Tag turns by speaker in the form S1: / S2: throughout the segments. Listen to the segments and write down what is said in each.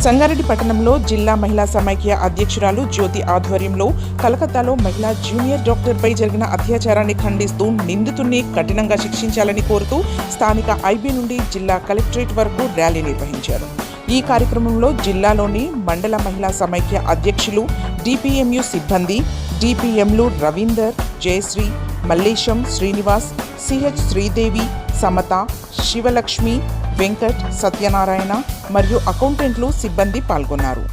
S1: సంగారెడ్డి పట్టణంలో జిల్లా మహిళా సమైక్య అధ్యక్షురాలు జ్యోతి ఆధ్వర్యంలో కలకత్తాలో మహిళా జూనియర్ డాక్టర్పై జరిగిన అత్యాచారాన్ని ఖండిస్తూ నిందితుడిని కఠినంగా శిక్షించాలని కోరుతూ స్థానిక ఐబీ నుండి జిల్లా కలెక్టరేట్ వరకు ర్యాలీ నిర్వహించారు. ఈ కార్యక్రమంలో జిల్లాలోని మండల మహిళా సమైక్య అధ్యక్షులు, డిపిఎంయు సిబ్బంది, డిపిఎంలు రవీందర్, జయశ్రీ, మల్లేశం, శ్రీనివాస్, సిహెచ్ శ్రీదేవి, సమత, శివలక్ష్మి, వెంకట్, సత్యనారాయణ మరియు అకౌంటెంట్లు సిబ్బంది పాల్గొన్నారు.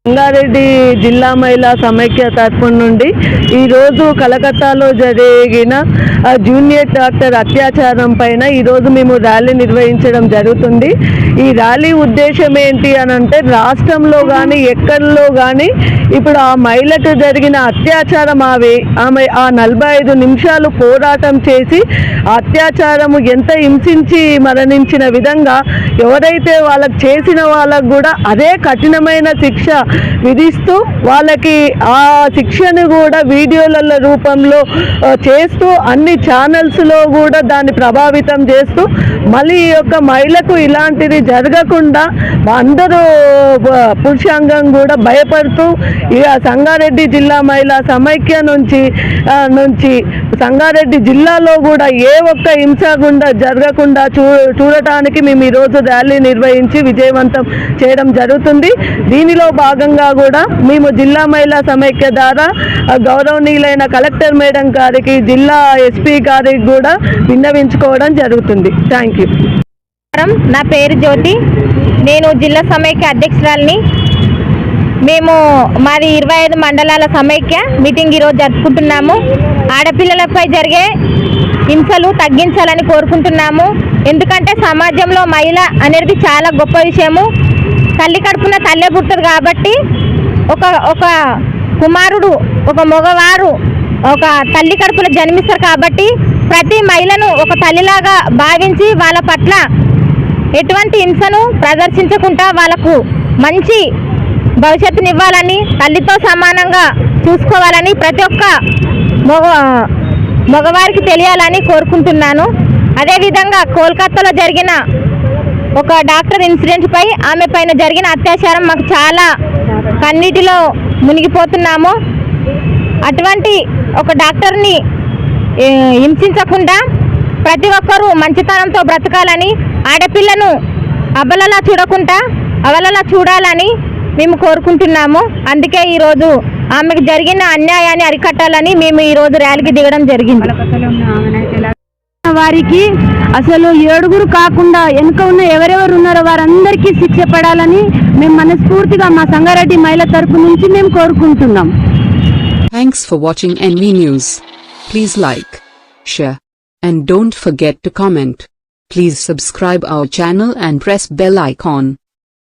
S2: సంగారెడ్డి జిల్లా మహిళా సమైక్య తరఫున నుండి ఈరోజు కలకత్తాలో జరిగిన జూనియర్ డాక్టర్ అత్యాచారం పైన ఈరోజు మేము ర్యాలీ నిర్వహించడం జరుగుతుంది. ఈ ర్యాలీ ఉద్దేశం ఏంటి అని అంటే, రాష్ట్రంలో కానీ ఎక్కడిలో కానీ ఇప్పుడు ఆ మహిళకు జరిగిన అత్యాచారం ఆమె 45 నిమిషాలు పోరాటం చేసి అత్యాచారము ఎంత హింసించి మరణించిన విధంగా ఎవరైతే వాళ్ళకు చేసిన వాళ్ళకు కూడా అదే కఠినమైన శిక్ష విధిస్తూ వాళ్ళకి ఆ శిక్షను కూడా వీడియోల రూపంలో చేస్తూ అన్ని ఛానల్స్లో కూడా దాన్ని ప్రభావితం చేస్తూ మళ్ళీ ఈ యొక్క మహిళకు ఇలాంటిది జరగకుండా అందరూ పురుషాంగం కూడా భయపడుతూ ఇక సంగారెడ్డి జిల్లా మహిళా సమైక్య నుంచి సంగారెడ్డి జిల్లాలో కూడా ఏ ఒక్క హింస గుండా జరగకుండా చూడటానికి మేము ఈరోజు ర్యాలీ నిర్వహించి విజయవంతం చేయడం జరుగుతుంది. దీనిలో భాగంగా కూడా మేము జిల్లా మహిళా సమైక్య ద్వారా గౌరవనీయులైన కలెక్టర్ మేడం గారికి, జిల్లా ఎస్పీ గారికి కూడా విన్నవించుకోవడం జరుగుతుంది. Thank you.
S3: నా పేరు జ్యోతి, నేను జిల్లా సమైక్య అధ్యక్షురాలిని. మేము మాది 25 మండలాల సమైక్య మీటింగ్ ఈరోజు జరుపుకుంటున్నాము. ఆడపిల్లలపై జరిగే హింసలు తగ్గించాలని కోరుకుంటున్నాము. ఎందుకంటే సమాజంలో మహిళ అనేది చాలా గొప్ప విషయము. తల్లి కడుపున తల్లే పుట్టదు కాబట్టి ఒక కుమారుడు, ఒక మగవారు ఒక తల్లి కడుపులో జన్మిస్తారు కాబట్టి ప్రతి మహిళను ఒక తల్లిలాగా భావించి వాళ్ళ పట్ల ఎటువంటి హింసను ప్రదర్శించకుండా వాళ్ళకు మంచి భవిష్యత్తునివ్వాలని, తల్లితో సమానంగా చూసుకోవాలని ప్రతి ఒక్క మగవారికి తెలియాలని కోరుకుంటున్నాను. అదేవిధంగా కోల్కతాలో జరిగిన ఒక డాక్టర్ ఇన్సిడెంట్ పై ఆమె పైన జరిగిన అత్యాచారం మాకు చాలా కన్నీటిలో మునిగిపోతున్నాము. అటువంటి ఒక డాక్టర్ని హింసించకుండా ప్రతి ఒక్కరూ మంచితనంతో బ్రతకాలని, ఆడపిల్లను అబలలా చూడకుండా అవలలా చూడాలని మేము కోరుకుంటున్నాము. అందుకే ఈరోజు ఆమెకు జరిగిన అన్యాయాన్ని అరికట్టాలని మేము ఈరోజు ర్యాలీకి దిగడం జరిగింది.
S4: వారికి అసలు 7 కాకుండా వెనుక ఉన్న ఎవరెవరు ఉన్నారో వారందరికీ శిక్ష పడాలని మేము మనస్ఫూర్తిగా మా సంగారెడ్డి మహిళల తరపు నుంచి మేము కోరుకుంటున్నాం.
S5: Thanks for watching NV News. Please like, share, and don't forget to comment. Please subscribe our channel and press bell icon.